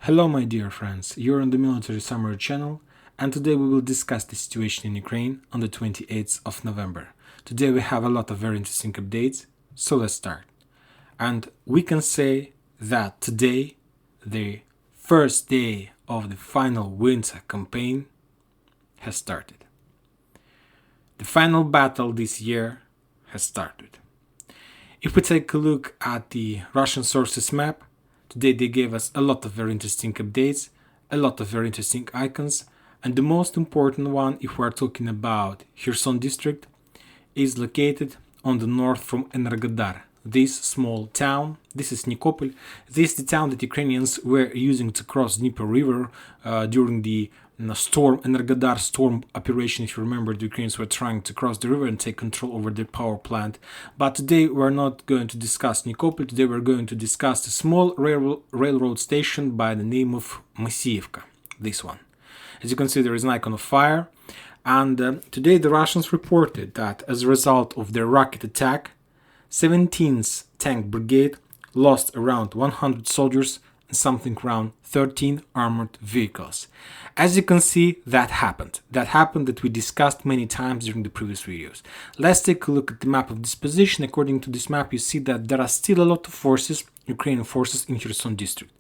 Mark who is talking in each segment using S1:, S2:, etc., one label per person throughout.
S1: Hello my dear friends, you're on the Military Summary channel, and today we will discuss the situation in Ukraine on the 28th of November. Today we have a lot of very interesting updates, so let's start. And we can say that today, the first day of the final winter campaign has started. The final battle this year has started. If we take a look at the Russian sources map, today they gave us a lot of very interesting updates, a lot of very interesting icons, and the most important one, if we are talking about Kherson district, is located on the north from Energodar. This small town, this is Nikopol, this is the town that Ukrainians were using to cross Dnieper River during the Energodar storm operation. If you remember, the Ukrainians were trying to cross the river and take control over the power plant. But today we're not going to discuss Nikopol, today we're going to discuss a small railroad station by the name of Masyivka, this one. As you can see, there is an icon of fire, and today the Russians reported that as a result of their rocket attack, 17th Tank Brigade lost around 100 soldiers and something around 13 armored vehicles. As you can see, that happened that we discussed many times during the previous videos. Let's take a look at the map of disposition. According to this map, you see that there are still a lot of forces, Ukrainian forces in Kherson district.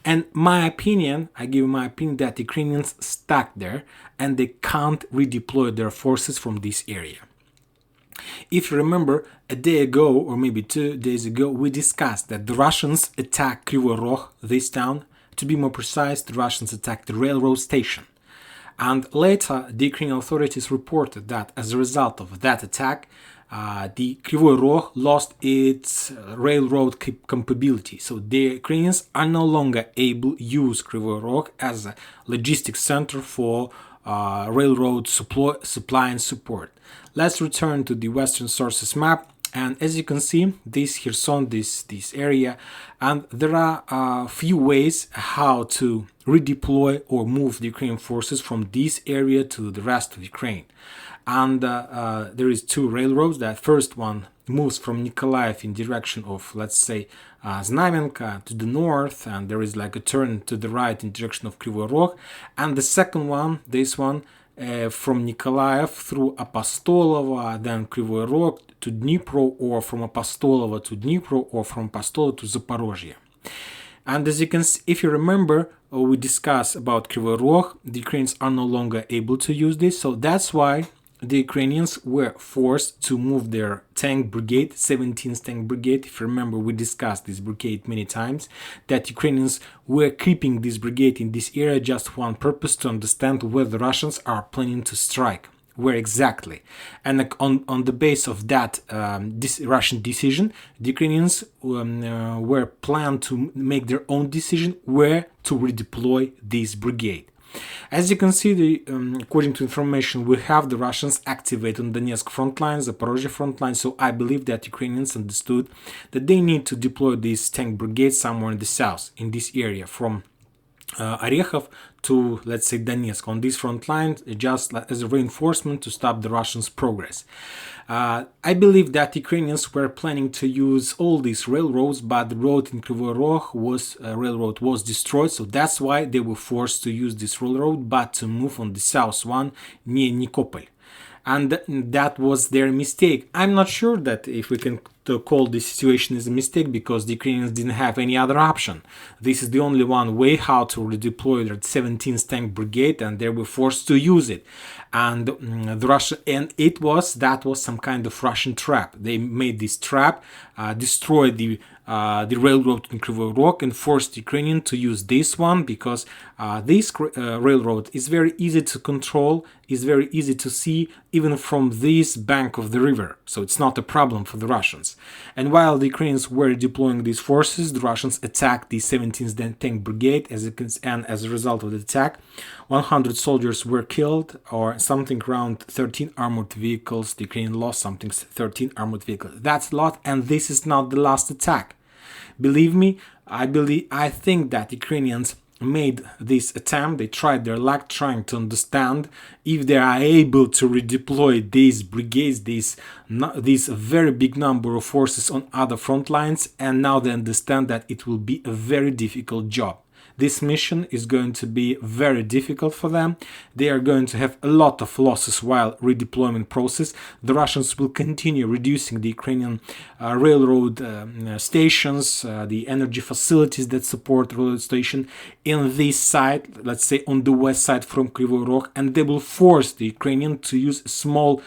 S1: And my opinion, I give my opinion that Ukrainians stuck there and they can't redeploy their forces from this area. If you remember, a day ago, or maybe 2 days ago, we discussed that the Russians attacked Kryvyi Rogh, this town. To be more precise, the Russians attacked the railroad station. And later, the Ukrainian authorities reported that as a result of that attack, the Kryvyi Rogh lost its railroad capability. So the Ukrainians are no longer able to use Kryvyi Rogh as a logistics center for railroad supply and support. Let's return to the Western sources map, and as you can see, this Kherson, this area, and there are a few ways how to redeploy or move the Ukrainian forces from this area to the rest of Ukraine. And there is two railroads. That first one moves from Nikolaev in direction of, let's say, Znamenka to the north, and there is like a turn to the right in direction of Kryvyi Rogh. And the second one, this one, from Nikolaev through Apostolovo, then Kryvyi Rogh to Dnipro, or from Apostolovo to Dnipro, or from Apostolovo to Zaporozhye. And as you can see, if you remember, we discussed about Kryvyi Rogh, the Ukrainians are no longer able to use this, so that's why the Ukrainians were forced to move their tank brigade, 17th Tank Brigade. If you remember, we discussed this brigade many times, that Ukrainians were keeping this brigade in this area just for one purpose, to understand where the Russians are planning to strike, where exactly. And on the base of that this Russian decision, the Ukrainians were planned to make their own decision where to redeploy this brigade. As you can see, according to information, we have the Russians activate on Donetsk frontline, Zaporozhye frontline, so I believe that Ukrainians understood that they need to deploy this tank brigade somewhere in the south, in this area, from Orekhov to, let's say, Donetsk, on this front line, just as a reinforcement to stop the Russians' progress. I believe that Ukrainians were planning to use all these railroads, but the road in Kryvyi Rogh was destroyed, so that's why they were forced to use this railroad, but to move on the south one near Nikopol. And that was their mistake. I'm not sure that if we can call this situation as a mistake, because the Ukrainians didn't have any other option. This is the only one way how to redeploy their 17th Tank Brigade, and they were forced to use it. And that was some kind of Russian trap. They made this trap, destroyed the railroad in Kryvyi Rogh, and forced the Ukrainian to use this one, because this railroad is very easy to control, is very easy to see even from this bank of the river, so it's not a problem for the Russians. And while the Ukrainians were deploying these forces, the Russians attacked the 17th Tank Brigade, and as a result of the attack, 100 soldiers were killed, or something around 13 armored vehicles. The Ukrainian lost something 13 armored vehicles. That's a lot, and this is not the last attack. Believe me, I think that Ukrainians made this attempt. They tried their luck trying to understand if they are able to redeploy these brigades, this very big number of forces on other front lines, and now they understand that it will be a very difficult job. This mission is going to be very difficult for them. They are going to have a lot of losses while redeployment process. The Russians will continue reducing the Ukrainian railroad stations, the energy facilities that support railroad station in this side, let's say on the west side from Kryvyi Rog, and they will force the Ukrainian to use a small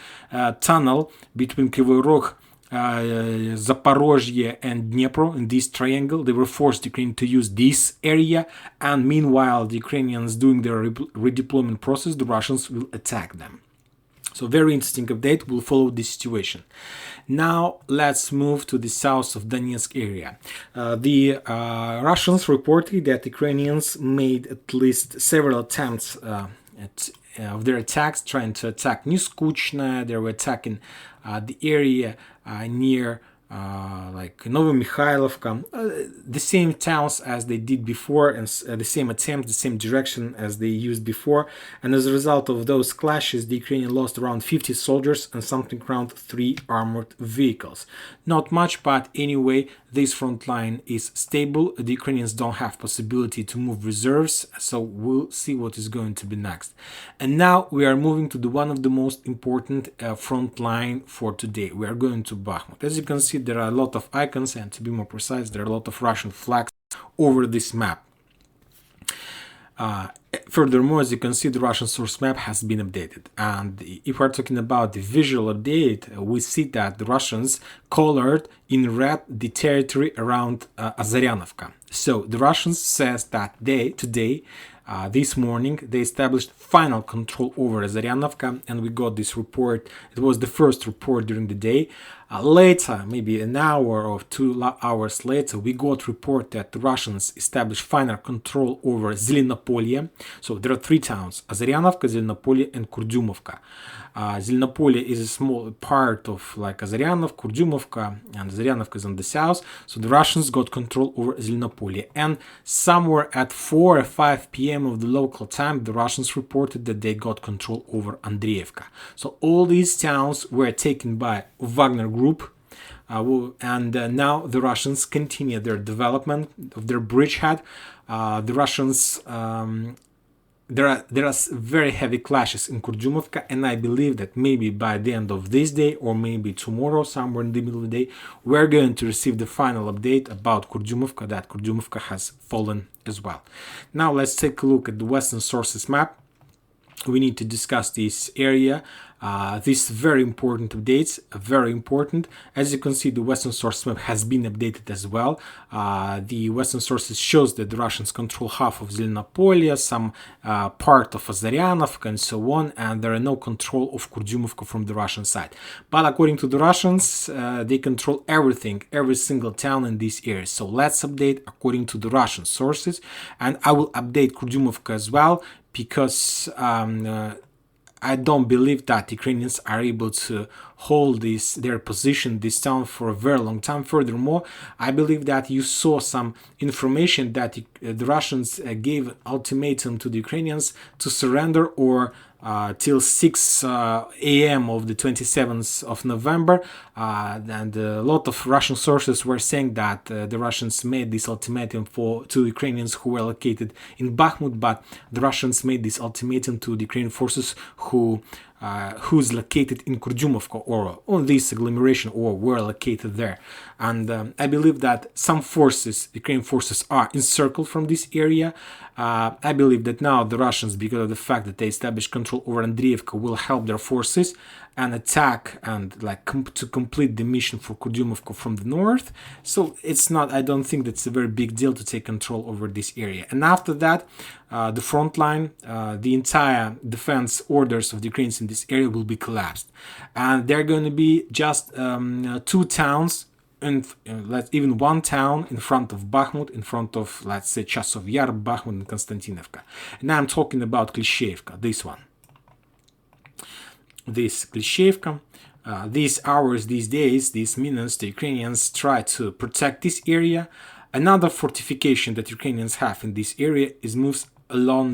S1: tunnel between Kryvyi Rog, Zaporozhye and Dnipro in this triangle. They were forced Ukraine to use this area, and meanwhile the Ukrainians doing their redeployment process, the Russians will attack them. So very interesting update. We'll follow this situation. Now let's move to the south of Donetsk area. The Russians reported that Ukrainians made at least several attempts of their attacks, trying to attack Niskuchna. They were attacking the area near like Novomikhailivka, the same towns as they did before, and the same attempt, the same direction as they used before. And as a result of those clashes, the Ukrainians lost around 50 soldiers and something around 3 armored vehicles. Not much, but anyway, this front line is stable. The Ukrainians don't have possibility to move reserves, so we'll see what is going to be next. And now we are moving to the one of the most important front line for today. We are going to Bakhmut. As you can see, there are a lot of icons, and to be more precise, there are a lot of Russian flags over this map. Furthermore, as you can see, the Russian source map has been updated, and if we're talking about the visual update, we see that the Russians colored in red the territory around Azaryanovka. So the Russians says that today, this morning, they established final control over Azaryanovka, and we got this report. It was the first report during the day. Later, maybe an hour or 2 hours later, we got report that the Russians established final control over Zelenopolye. So there are 3 towns: Azaryanovka, Zelenopolye, and Kurdyumovka. Zelenopolye is a small part of like Azaryanov, Kurdyumovka, and Azaryanovka is on the south. So the Russians got control over Zelenopolye, and somewhere at 4 or 5 p.m. of the local time, the Russians reported that they got control over Andreevka. So all these towns were taken by Wagner group, and now the Russians continue their development of their bridgehead. The Russians, there are very heavy clashes in Kurdyumovka, and I believe that maybe by the end of this day or maybe tomorrow, somewhere in the middle of the day, we're going to receive the final update about Kurdyumovka, that Kurdyumovka has fallen as well. Now let's take a look at the Western sources map. We need to discuss this area. These very important updates, very important. As you can see, the Western source map has been updated as well. The Western sources shows that the Russians control half of Zelenopolye, some part of Azaryanovka, and so on, and there are no control of Kurdyumovka from the Russian side. But according to the Russians, they control everything, every single town in this area. So let's update according to the Russian sources, and I will update Kurdyumovka as well, because I don't believe that Ukrainians are able to hold their position, this town, for a very long time. Furthermore, I believe that you saw some information that the Russians gave ultimatum to the Ukrainians to surrender or till 6 a.m. of the 27th of November, and a lot of Russian sources were saying that the Russians made this ultimatum to Ukrainians who were located in Bakhmut, but the Russians made this ultimatum to the Ukrainian forces who's located in Kurdyumovka or on this agglomeration or were located there. And I believe that some forces, Ukrainian forces, are encircled from this area. I believe that now the Russians, because of the fact that they established control over Andreevka, will help their forces and attack and to complete the mission for Kurdyumovka from the north. So it's not, I don't think that's a very big deal to take control over this area. And after that, the front line, the entire defense orders of the Ukrainians in this area will be collapsed. And they're going to be just 2 towns, and even 1 town in front of Bakhmut, in front of, let's say, Chasov Yar, Bakhmut, and Konstantinovka. And now I'm talking about Klishevka, this one. This Klishevka, these hours, these days, these minutes, the Ukrainians try to protect this area. Another fortification that Ukrainians have in this area is moves along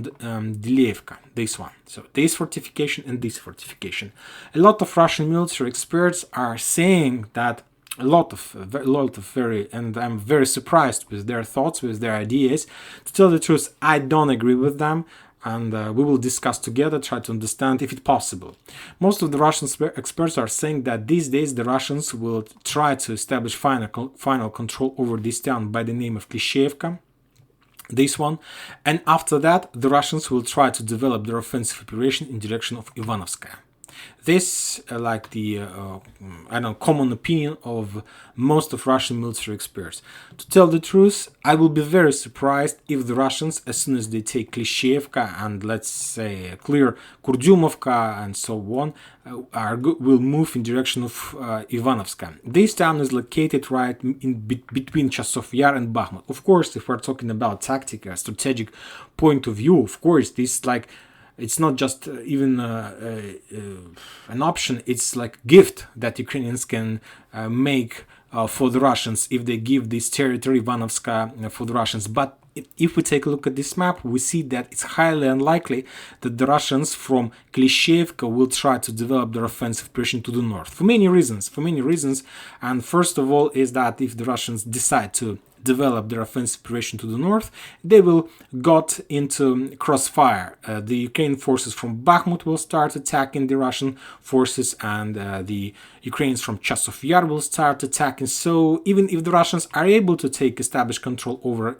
S1: Dilevka, this one. So this fortification and this fortification. A lot of Russian military experts are saying that and I'm very surprised with their thoughts, with their ideas. To tell the truth, I don't agree with them, and we will discuss together, try to understand if it's possible. Most of the Russian experts are saying that these days the Russians will try to establish final control over this town by the name of Klishevka, this one, and after that the Russians will try to develop their offensive operation in direction of Ivanovskaya. This, like the common opinion of most of Russian military experts. To tell the truth, I will be very surprised if the Russians, as soon as they take Klishevka and let's say clear Kurdyumovka and so on, will move in direction of Ivanovska. This town is located right between Chasov Yar and Bakhmut. Of course, if we're talking about tactical, strategic point of view, of course, this it's not just even an option, it's like a gift that Ukrainians can make for the Russians if they give this territory, Ivanovska, for the Russians. But if we take a look at this map, we see that it's highly unlikely that the Russians from Klishevka will try to develop their offensive operation to the north. For many reasons. And first of all is that if the Russians decide to develop their offensive operation to the north, they will got into crossfire. The Ukrainian forces from Bakhmut will start attacking the Russian forces, and the Ukrainians from Chasov Yar will start attacking. So even if the Russians are able to establish control over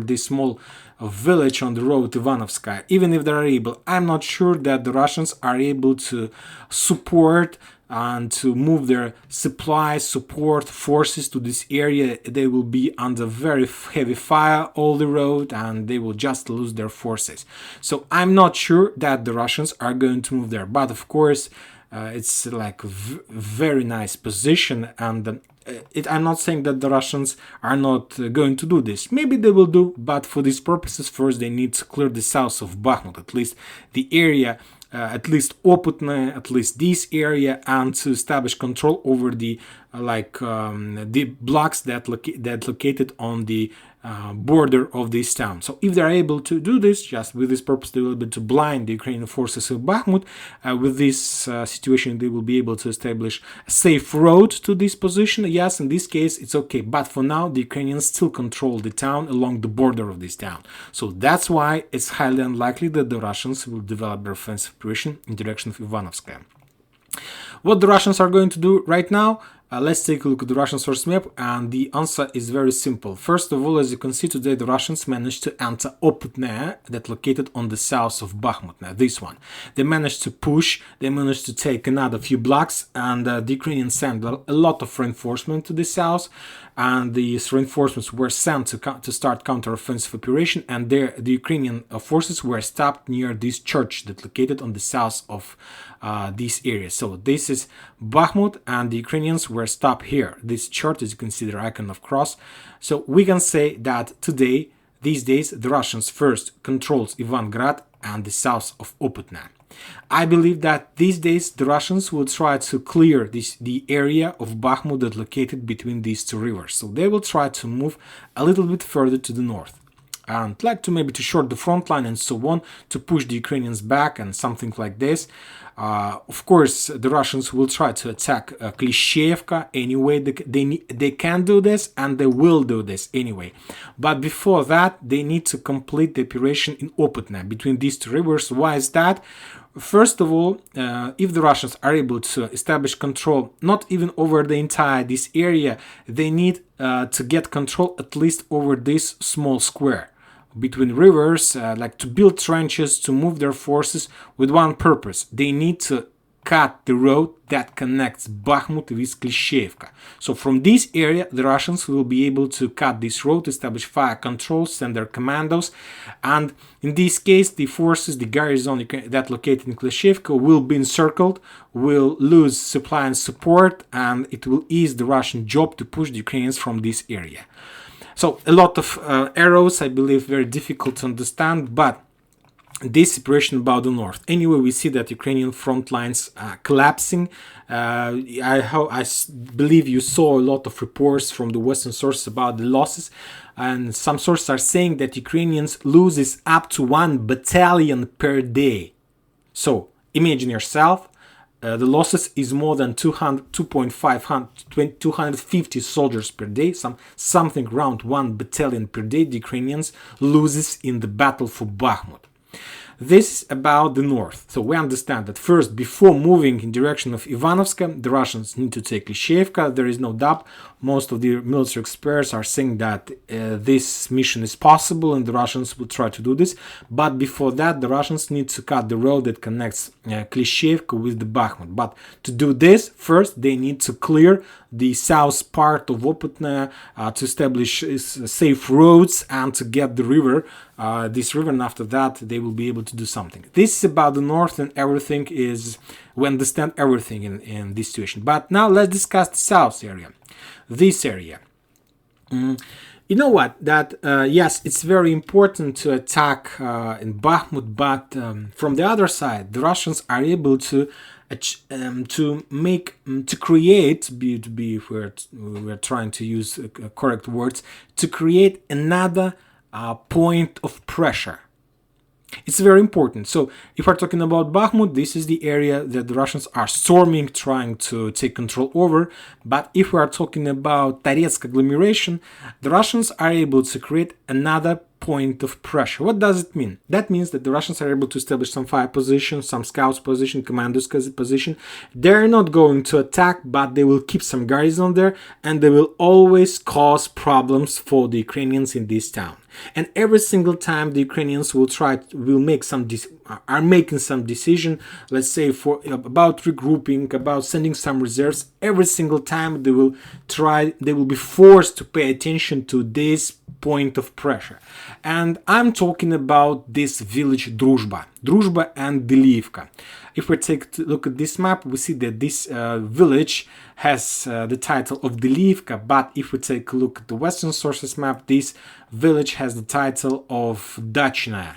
S1: this small village on the road to Ivanovskaya, even if they are able, I'm not sure that the Russians are able to support and to move their support forces to this area. They will be under very heavy fire all the road, and they will just lose their forces. So I'm not sure that the Russians are going to move there. But of course, it's like a very nice position, and I'm not saying that the Russians are not going to do this. Maybe they will do, but for these purposes, first they need to clear the south of Bakhmut, at least the area, at least Opotna, at least this area, and to establish control over the the blocks that located on the border of this town. So if they're able to do this, just with this purpose, they will be able to blind the Ukrainian forces of Bakhmut. With this situation, they will be able to establish a safe road to this position. Yes, in this case, it's okay. But for now, the Ukrainians still control the town along the border of this town. So that's why it's highly unlikely that the Russians will develop their offensive operation in direction of Ivanovskaya. What the Russians are going to do right now? Let's take a look at the Russian source map, and the answer is very simple. First of all, as you can see today, the Russians managed to enter Opotna, that located on the south of Bakhmut. Now, this one. They managed to push, they managed to take another few blocks, and the Ukrainians sent a lot of reinforcement to the south, and these reinforcements were sent to start counter-offensive operation, and the Ukrainian forces were stopped near this church that located on the south of this area. So this is Bakhmut, and the Ukrainians were stopped here. This church is considered icon of cross. So we can say that today, these days, the Russians first controls Ivangrad and the south of Opotna. I believe that these days the Russians will try to clear the area of Bakhmut that located between these two rivers. So they will try to move a little bit further to the north, and like to maybe to short the front line and so on, to push the Ukrainians back and something like this. Of course, the Russians will try to attack Klishevka anyway. They can do this, and they will do this anyway. But before that, they need to complete the operation in Opotna between these two rivers. Why is that? First of all, if the Russians are able to establish control, not even over the entire this area, they need to get control at least over this small square between rivers, like to build trenches, to move their forces with one purpose. They need to cut the road that connects Bakhmut with Klishevka. So from this area, the Russians will be able to cut this road, establish fire control, send their commandos, and in this case, the forces, the garrison that located in Klishevka will be encircled, will lose supply and support, and it will ease the Russian job to push the Ukrainians from this area. So a lot of arrows, I believe, very difficult to understand, but this operation about the north. Anyway, we see that Ukrainian front lines are collapsing. I believe you saw a lot of reports from the Western sources about the losses, and some sources are saying that Ukrainians loses up to 1 battalion per day. So imagine yourself, the losses is more than 250 soldiers per day, something around 1 battalion per day the Ukrainians loses in the battle for Bakhmut. This is about the north. So we understand that first, before moving in direction of Ivanovska, the Russians need to take Klishchiivka. There is no doubt. Most of the military experts are saying that this mission is possible and the Russians will try to do this. But before that, the Russians need to cut the road that connects Klishchiivka with the Bakhmut. But to do this, first they need to clear the south part of Opotna to establish safe roads and to get the river, this river, and after that they will be able to do something. This is about the north, and everything is, we understand everything in this situation. But now let's discuss the south area, this area. You know what, that yes, it's very important to attack in Bakhmut, but from the other side, the Russians are able to create, if we're trying to use correct words, to create another point of pressure. It's very important. So if we're talking about Bakhmut, this is the area that the Russians are storming, trying to take control over. But if we are talking about Donetsk agglomeration, the Russians are able to create another point of pressure. What does it mean? That means that the Russians are able to establish some fire position, some scouts position, commandos position. They're not going to attack, but they will keep some garrison there, and they will always cause problems for the Ukrainians in this town. And every single time the Ukrainians will making some decision, let's say about regrouping, about sending some reserves, every single time they will be forced to pay attention to this point of pressure. And I'm talking about this village Druzhba and Delivka. If we take a look at this map, we see that this village has the title of Delivka, but if we take a look at the Western sources map, this village has the title of Dachna,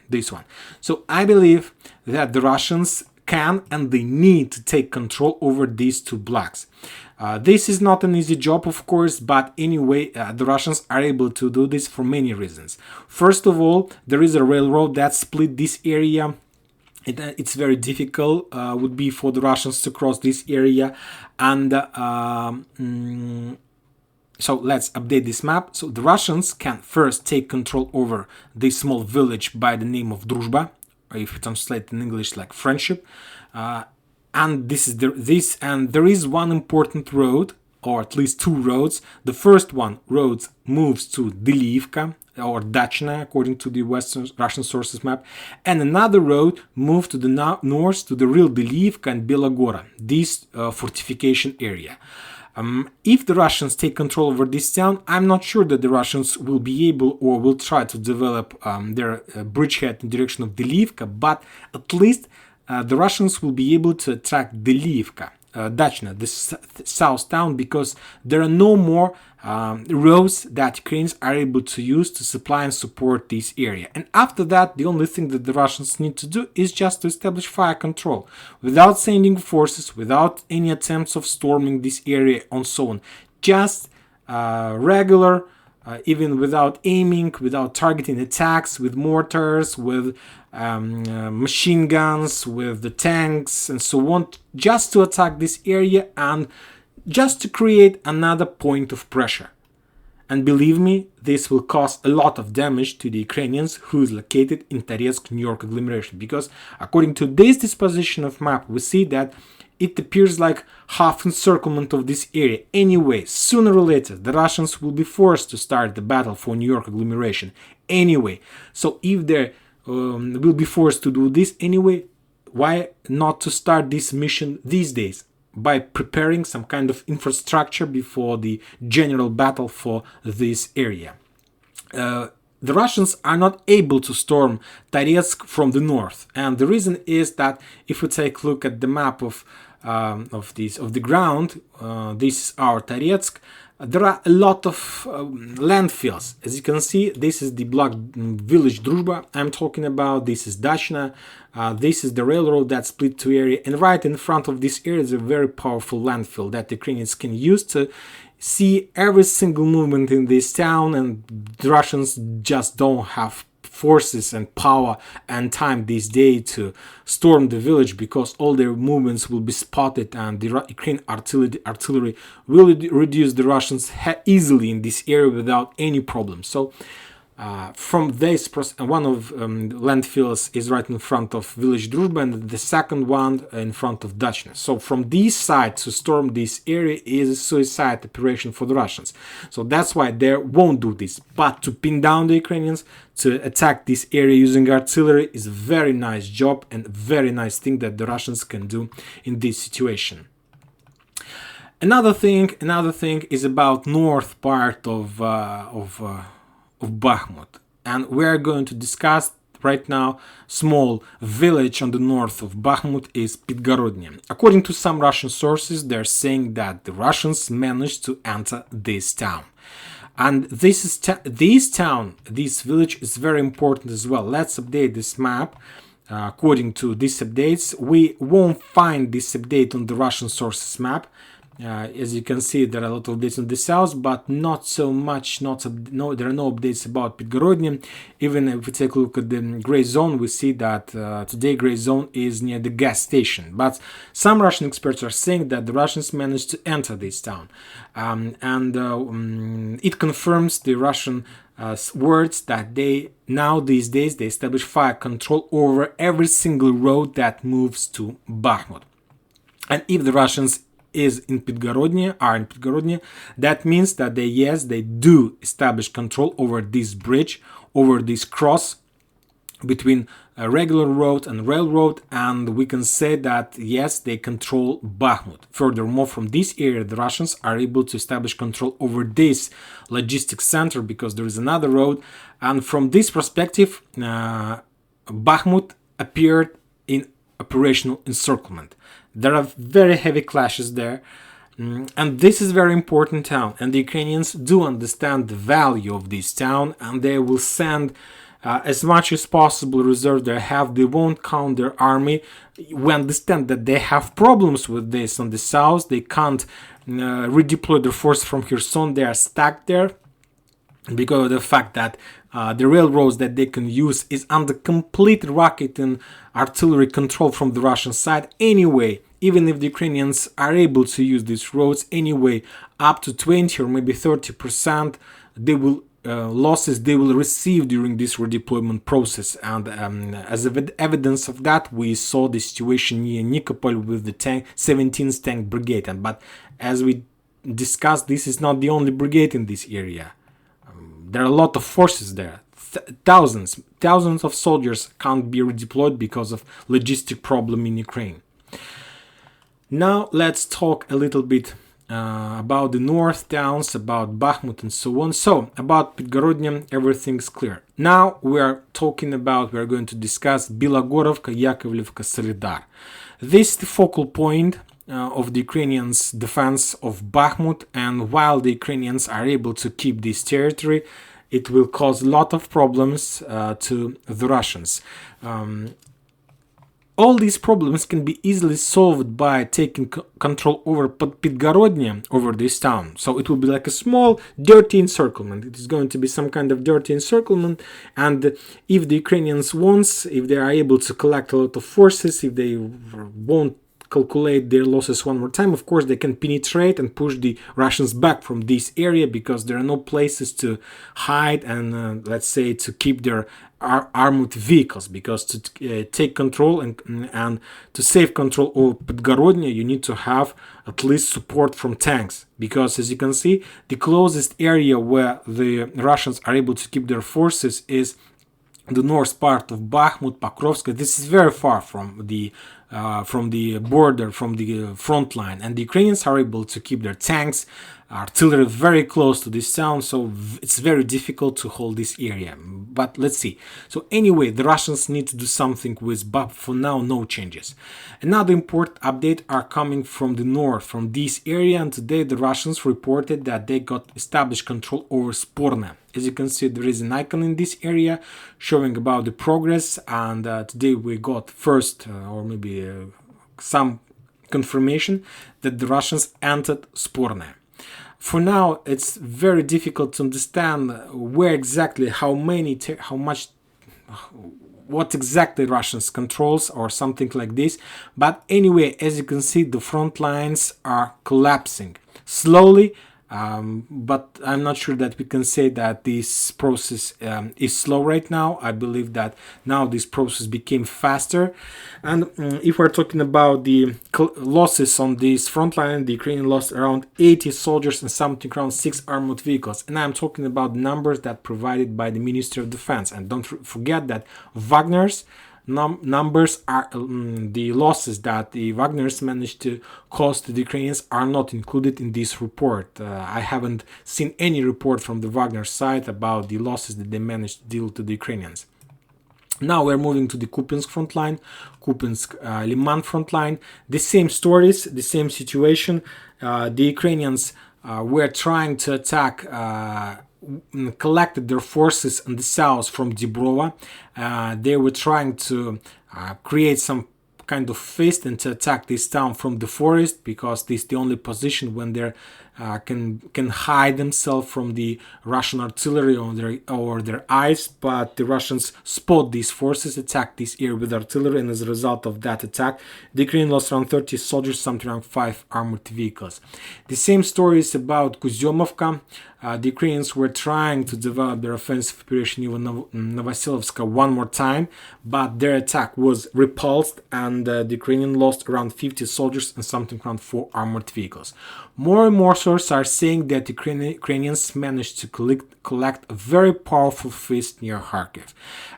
S1: this one. So I believe that the Russians can and they need to take control over these two blocks. This is not an easy job, of course, but anyway, the Russians are able to do this for many reasons. First of all, there is a railroad that split this area. It's very difficult, would be for the Russians to cross this area, and so let's update this map. So the Russians can first take control over this small village by the name of Druzhba, or if you translate in English like friendship. And there is one important road, or at least two roads. The first road moves to Delivka or Dachna, according to the Western Russian sources map, and another road moves to the north to the real Delivka and Belogora, this fortification area. If the Russians take control over this town, I'm not sure that the Russians will be able or will try to develop their bridgehead in direction of Delivka, but at least the Russians will be able to attack Delivka, Dachna, the south town, because there are no more roads that Ukrainians are able to use to supply and support this area. And after that, the only thing that the Russians need to do is just to establish fire control, without sending forces, without any attempts of storming this area and so on. Just regular, even without aiming, without targeting attacks, with mortars, with machine guns, with the tanks and so on, just to attack this area and just to create another point of pressure. And believe me, this will cause a lot of damage to the Ukrainians who is located in Donetsk, New York agglomeration, because according to this disposition of map, we see that it appears like half encirclement of this area. Anyway, sooner or later, the Russians will be forced to start the battle for New York agglomeration. Anyway, so if they will be forced to do this anyway, why not to start this mission these days? By preparing some kind of infrastructure before the general battle for this area. The Russians are not able to storm Donetsk from the north, and the reason is that if we take a look at the map of the ground, this is our Donetsk. There are a lot of landfills. As you can see, this is the block village Druzhba I'm talking about. This is Dachna. This is the railroad that split two areas. And right in front of this area is a very powerful landfill that the Ukrainians can use to see every single movement in this town. And the Russians just don't have forces and power and time this day to storm the village, because all their movements will be spotted and the Ukrainian artillery will reduce the Russians easily in this area without any problem. So from this, one of landfills is right in front of village Druzhba, and the second one in front of Donetsk. So from this side to storm this area is a suicide operation for the Russians. So that's why they won't do this. But to pin down the Ukrainians, to attack this area using artillery is a very nice job and very nice thing that the Russians can do in this situation. Another thing is about north part of Bakhmut, and we're going to discuss right now small village on the north of Bakhmut is Pitgorodny. According to some Russian sources, they're saying that the Russians managed to enter this town, and this village is very important as well. Let's update this map. According to these updates, we won't find this update on the Russian sources map. As you can see, there are a lot of updates on the south, but not so much. There are no updates about Pitgorodny. Even if we take a look at the gray zone, we see that today gray zone is near the gas station. But some Russian experts are saying that the Russians managed to enter this town, it confirms the Russian words that these days they establish fire control over every single road that moves to Bakhmut. And if the Russians are in Pitgorodny, that means that they do establish control over this bridge, over this cross between a regular road and railroad, and we can say that yes, they control Bakhmut. Furthermore, from this area the Russians are able to establish control over this logistics center, because there is another road, and from this perspective Bakhmut appeared in operational encirclement. There are very heavy clashes there, and this is very important town, and the Ukrainians do understand the value of this town, and they will send as much as possible reserve they have. They won't count their army. We understand that they have problems with this on the south. They can't redeploy their force from Kherson. They are stuck there because of the fact that the railroads that they can use is under complete rocket and artillery control from the Russian side. Anyway, even if the Ukrainians are able to use these roads anyway, up to 20 or maybe 30% they will losses they will receive during this redeployment process. And as evidence of that, we saw the situation near Nikopol with the 17th Tank Brigade. But as we discussed, this is not the only brigade in this area. There are a lot of forces there. Thousands of soldiers can't be redeployed because of logistic problem in Ukraine. Now let's talk a little bit about the north towns, about Bakhmut and so on. So about Pitgorodny, everything's clear. Now we're going to discuss Bilogorovka, Yakovlevka, Solidar. This is the focal point of the Ukrainians' defense of Bakhmut, and while the Ukrainians are able to keep this territory, it will cause a lot of problems to the Russians. All these problems can be easily solved by taking control over Pitgorodny, over this town. So it will be like a small dirty encirclement. It is going to be some kind of dirty encirclement, and if the Ukrainians if they are able to collect a lot of forces, if they won't calculate their losses one more time, of course they can penetrate and push the Russians back from this area, because there are no places to hide and let's say to keep their armored vehicles, because to take control and to save control over Pitgorodny, you need to have at least support from tanks, because as you can see, the closest area where the Russians are able to keep their forces is the north part of Bakhmut, Pokrovsk. This is very far from the border, from the front line, and the Ukrainians are able to keep their tanks, artillery very close to this town, so it's very difficult to hold this area. But let's see. So anyway, the Russians need to do something with, but for now, no changes. Another important update are coming from the north, from this area, and today the Russians reported that they got established control over Sporne. As you can see, there is an icon in this area showing about the progress, and today we got first or maybe some confirmation that the Russians entered Sporne. For now, it's very difficult to understand where exactly, how much what exactly Russians controls or something like this. But anyway, as you can see, the front lines are collapsing slowly. But I'm not sure that we can say that this process is slow right now. I believe that now this process became faster. And if we're talking about the losses on this front line, the Ukrainian lost around 80 soldiers and something around 6 armored vehicles. And I'm talking about numbers that provided by the Ministry of Defense. And don't forget that Wagner's numbers are the losses that the Wagners managed to cause to the Ukrainians are not included in this report. I haven't seen any report from the Wagner side about the losses that they managed to deal to the Ukrainians. Now we're moving to the Kupiansk front line, Kupiansk-Liman front line. The same stories, the same situation. The Ukrainians were trying to attack collected their forces in the south from Dibrova. They were trying to create some kind of fist and to attack this town from the forest, because this is the only position when they can hide themselves from the Russian artillery or their eyes. But the Russians spot these forces, attack this area with artillery, and as a result of that attack, the Ukraine lost around 30 soldiers, something around 5 armored vehicles. The same story is about Kuzyomovka. The Ukrainians were trying to develop their offensive operation in Novosilovska one more time, but their attack was repulsed, and the Ukrainians lost around 50 soldiers and something around 4 armored vehicles. More and more sources are saying that the Ukrainians managed to collect a very powerful fist near Harkiv.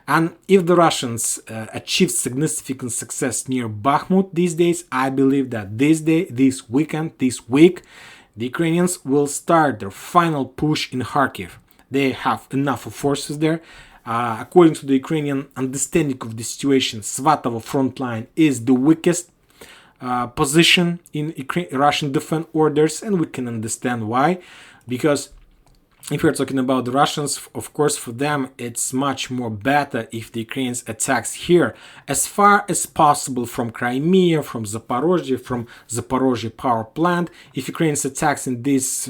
S1: And if the Russians achieved significant success near Bakhmut these days, I believe that this week, the Ukrainians will start their final push in Harkiv. They have enough of forces there. According to the Ukrainian understanding of the situation, Svatovo front line is the weakest position in Russian defense orders, and we can understand why. Because if we're talking about the Russians, of course, for them it's much more better if the Ukrainians attacks here as far as possible from Crimea, from Zaporozhye power plant. If Ukrainians attacks in this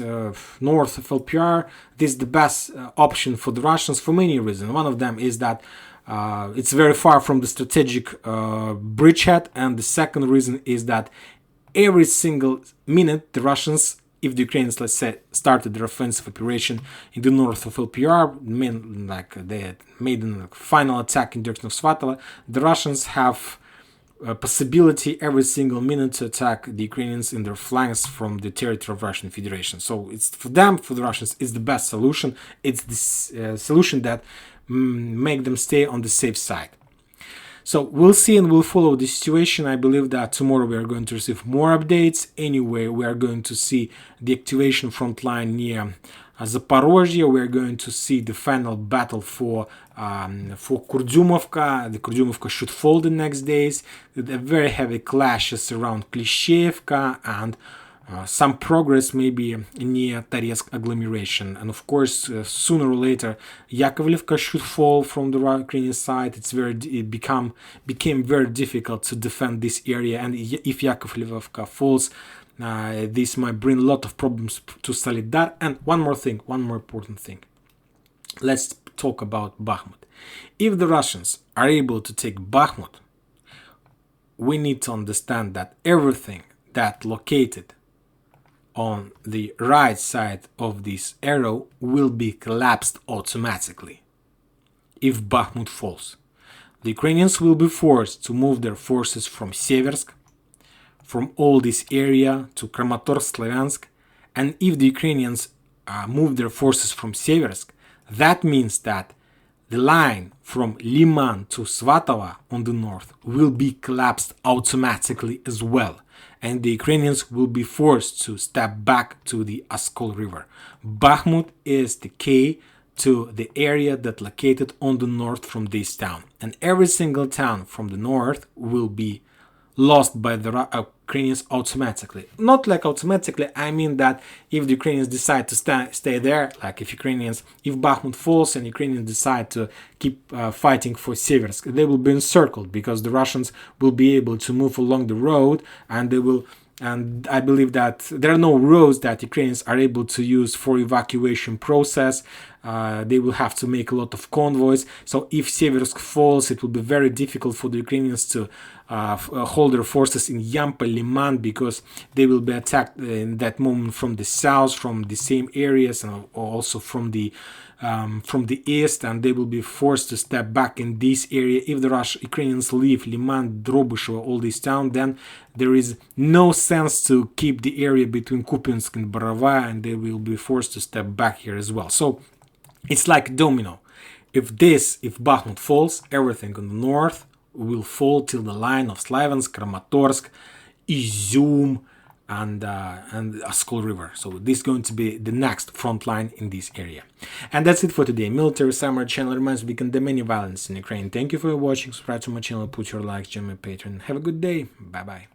S1: north of LPR, this is the best option for the Russians for many reasons. One of them is that it's very far from the strategic bridgehead, and the second reason is that every single minute the Russians, if the Ukrainians, let's say, started their offensive operation in the north of LPR, they had made a final attack in direction of Svatovo, the Russians have a possibility every single minute to attack the Ukrainians in their flanks from the territory of Russian Federation. So it's for them, for the Russians, it's the best solution. It's the solution that make them stay on the safe side. So we'll see and we'll follow the situation. I believe that tomorrow we are going to receive more updates. Anyway, we are going to see the activation front line near Zaporozhye. We are going to see the final battle for Kurdyumovka. The Kurdyumovka should fall the next days. The very heavy clashes around Klishchevka and some progress maybe near Donetsk agglomeration. And of course, sooner or later, Yakovlevka should fall from the Ukrainian side. It became very difficult to defend this area. And if Yakovlevka falls, this might bring a lot of problems to Solidar. And one more important thing. Let's talk about Bakhmut. If the Russians are able to take Bakhmut, we need to understand that everything that located on the right side of this arrow will be collapsed automatically. If Bakhmut falls, the Ukrainians will be forced to move their forces from Seversk, from all this area to Kramatorsk, Slavyansk, and if the Ukrainians move their forces from Seversk, that means that the line from Liman to Svatovo on the north will be collapsed automatically as well, and the Ukrainians will be forced to step back to the Oskol River. Bakhmut is the key to the area that located on the north from this town, and every single town from the north will be lost by the Ukrainians automatically. Not like automatically, I mean that if the Ukrainians decide to stay there, like if Bakhmut falls and Ukrainians decide to keep fighting for Seversk, they will be encircled, because the Russians will be able to move along the road and they will and I believe that there are no roads that Ukrainians are able to use for evacuation process. They will have to make a lot of convoys. So if Seversk falls, it will be very difficult for the Ukrainians to hold their forces in Yampa, Liman, because they will be attacked in that moment from the south, from the same areas, and also from the east, and they will be forced to step back in this area. If the Ukrainians leave Liman, Drobyshevo, all this town, then there is no sense to keep the area between Kupiansk and Borovaya, and they will be forced to step back here as well. So it's like domino. If Bakhmut falls, everything on the north will fall till the line of Slaviansk, Kramatorsk, Izum, and Oskol River. So this is going to be the next front line in this area. And that's it for today. Military Summary channel reminds you we condemn any violence in Ukraine. Thank you for watching. Subscribe to my channel, put your likes, join my Patreon. Have a good day. Bye bye.